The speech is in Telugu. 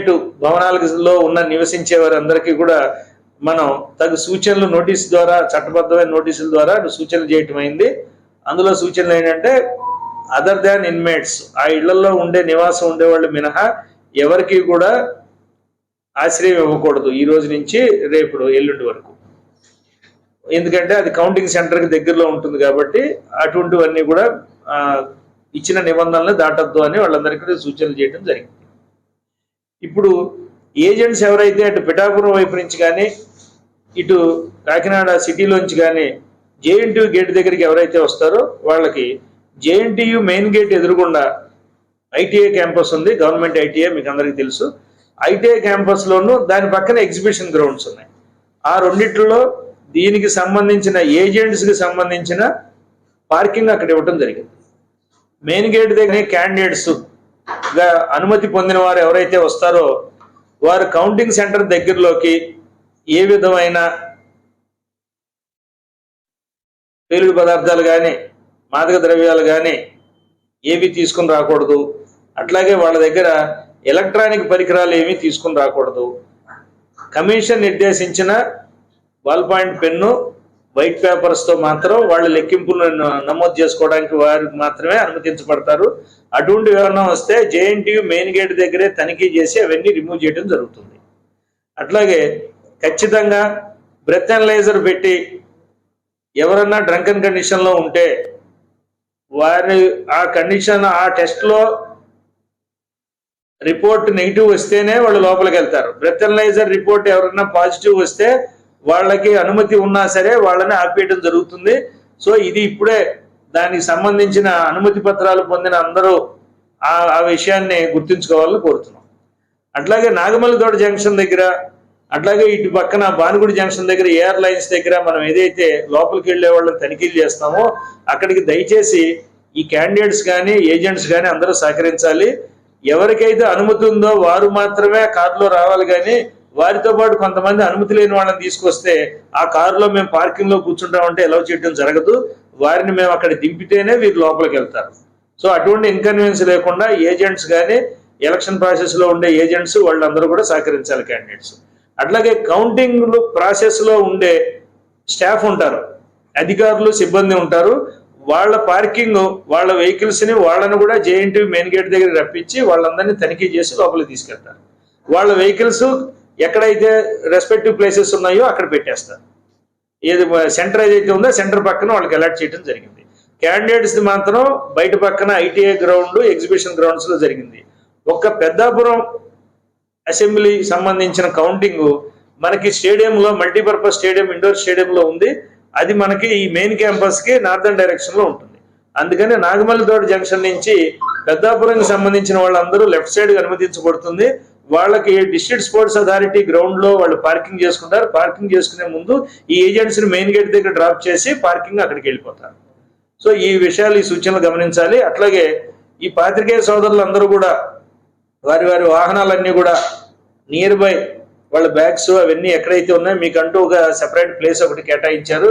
ప్రైవేటు భవనాలలో నివసించే వారందరికీ కూడా మనం తగు సూచనలు నోటీసు ద్వారా, చట్టబద్ధమైన నోటీసుల ద్వారా సూచనలు చేయటం అయింది. అందులో సూచనలు ఏంటంటే అదర్ దాన్ ఇన్మేట్స్, ఆ ఇళ్లలో నివాసం ఉండేవాళ్ళు మినహా ఎవరికి కూడా ఆశ్రయం ఇవ్వకూడదు ఈ రోజు నుంచి రేపు ఎల్లుండి వరకు. ఎందుకంటే అది కౌంటింగ్ సెంటర్కి దగ్గరలో ఉంటుంది కాబట్టి అటువంటివన్నీ కూడా ఇచ్చిన నిబంధనలు దాటద్దు అని వాళ్ళందరికీ సూచనలు చేయడం జరిగింది. ఇప్పుడు ఏజెంట్స్ ఎవరైతే అటు పిఠాపురం వైపు నుంచి కానీ ఇటు కాకినాడ సిటీలోంచి కానీ జేఎన్టీయూ గేట్ దగ్గరికి ఎవరైతే వస్తారో వాళ్ళకి జేఎన్టీయూ మెయిన్ గేట్ ఎదురుగుండా ఐటీఐ క్యాంపస్ ఉంది, గవర్నమెంట్ ఐటీఐ, మీకు అందరికీ తెలుసు. ఐటీఐ క్యాంపస్లోనూ దాని పక్కన ఎగ్జిబిషన్ గ్రౌండ్స్ ఉన్నాయి. ఆ రెండిట్లో దీనికి సంబంధించిన ఏజెంట్స్కి సంబంధించిన పార్కింగ్ అక్కడ ఇవ్వటం జరిగింది. మెయిన్ గేట్ దగ్గర క్యాండిడేట్స్గా అనుమతి పొందిన వారు ఎవరైతే వస్తారో వారు కౌంటింగ్ సెంటర్ దగ్గరలోకి ఏ విధమైన పేలుడు పదార్థాలు కానీ మాదక ద్రవ్యాలు కానీ ఏవి తీసుకుని రాకూడదు. అట్లాగే వాళ్ళ దగ్గర ఎలక్ట్రానిక్ పరికరాలు ఏమీ తీసుకుని రాకూడదు. కమిషన్ నిర్దేశించిన బాల్ పాయింట్ పెన్ను, వైట్ పేపర్స్తో మాత్రం వాళ్ళ లెక్కింపులు నమోదు చేసుకోవడానికి వారికి మాత్రమే అనుమతించబడతారు. అటువంటివి ఏమైనా వస్తే జేఎన్టీయూ మెయిన్ గేట్ దగ్గరే తనిఖీ చేసి అవన్నీ రిమూవ్ చేయడం జరుగుతుంది. అట్లాగే ఖచ్చితంగా బ్రెత్ అనలైజర్ పెట్టి ఎవరన్నా డ్రంకన్ కండిషన్లో ఉంటే వారి ఆ కండిషన్, ఆ టెస్ట్లో రిపోర్ట్ నెగిటివ్ వస్తేనే వాళ్ళు లోపలికి వెళ్తారు. బ్రెత్ అనలైజర్ రిపోర్ట్ ఎవరైనా పాజిటివ్ వస్తే వాళ్ళకి అనుమతి ఉన్నా సరే వాళ్ళని ఆపేయడం జరుగుతుంది. సో ఇది ఇప్పుడే దానికి సంబంధించిన అనుమతి పత్రాలు పొందిన అందరూ ఆ విషయాన్ని గుర్తుంచుకోవాలని కోరుతున్నాం. అట్లాగే నాగమల్లితోట జంక్షన్ దగ్గర, అట్లాగే ఇటు పక్కన భానుగుడి జంక్షన్ దగ్గర, ఏఆర్ లైన్స్ దగ్గర మనం ఏదైతే లోపలికి వెళ్లే వాళ్ళని తనిఖీలు చేస్తామో అక్కడికి దయచేసి ఈ క్యాండిడేట్స్ కానీ ఏజెంట్స్ కానీ అందరూ సహకరించాలి. ఎవరికైతే అనుమతి ఉందో వారు మాత్రమే కారులో రావాలి, కానీ వారితో పాటు కొంతమంది అనుమతి లేని వాళ్ళని తీసుకొస్తే ఆ కారులో మేము పార్కింగ్ లో కూర్చుంటామంటే అలౌ చేయడం జరగదు. వారిని మేము అక్కడ దింపితేనే వీరు లోపలికి వెళ్తారు. సో అటువంటి ఇన్కన్వీనియన్స్ లేకుండా ఏజెంట్స్ కానీ ఎలక్షన్ ప్రాసెస్ లో ఉండే ఏజెంట్స్ వాళ్ళందరూ కూడా సహకరించాలి క్యాండిడేట్స్. అట్లాగే కౌంటింగ్ ప్రాసెస్ లో ఉండే స్టాఫ్ ఉంటారు, అధికారులు, సిబ్బంది ఉంటారు. వాళ్ళ పార్కింగ్, వాళ్ళ వెహికల్స్ ని వాళ్ళని కూడా జేఎన్టీయూ మెయిన్ గేట్ దగ్గర రప్పించి వాళ్ళందరినీ తనిఖీ చేసి లోపలికి తీసుకెళ్తారు. వాళ్ళ వెహికల్స్ ఎక్కడైతే రెస్పెక్టివ్ ప్లేసెస్ ఉన్నాయో అక్కడ పెట్టేస్తారు. ఏది సెంటర్ ఏదైతే ఉందో సెంటర్ పక్కన వాళ్ళకి అలాట్ చేయడం జరిగింది. క్యాండిడేట్స్ మాత్రం బయట పక్కన ఐటీఐ గ్రౌండ్, ఎగ్జిబిషన్ గ్రౌండ్స్ లో జరిగింది. ఒక్క పెద్దాపురం అసెంబ్లీ సంబంధించిన కౌంటింగ్ మనకి స్టేడియంలో, మల్టీపర్పస్ స్టేడియం, ఇండోర్ స్టేడియంలో ఉంది. అది మనకి ఈ మెయిన్ క్యాంపస్ కి నార్దర్న్ డైరెక్షన్ లో ఉంటుంది. అందుకని నాగమల్లితోట జంక్షన్ నుంచి పెద్దాపురంకి సంబంధించిన వాళ్ళందరూ లెఫ్ట్ సైడ్ అనుమతించబడుతుంది. వాళ్ళకి డిస్ట్రిక్ట్ స్పోర్ట్స్ అథారిటీ గ్రౌండ్ లో వాళ్ళు పార్కింగ్ చేసుకుంటారు. పార్కింగ్ చేసుకునే ముందు ఈ ఏజెంట్స్ ని మెయిన్ గేట్ దగ్గర డ్రాప్ చేసి పార్కింగ్ అక్కడికి వెళ్ళిపోతారు. సో ఈ విషయాలు, ఈ సూచనలు గమనించాలి. అట్లాగే ఈ పాత్రికేయ సోదరులందరూ కూడా వారి వారి వాహనాలన్నీ కూడా నియర్ బై వాళ్ళ బ్యాగ్స్ అవన్నీ ఎక్కడైతే ఉన్నాయో మీకంటూ ఒక సెపరేట్ ప్లేస్ ఒకటి కేటాయించారు.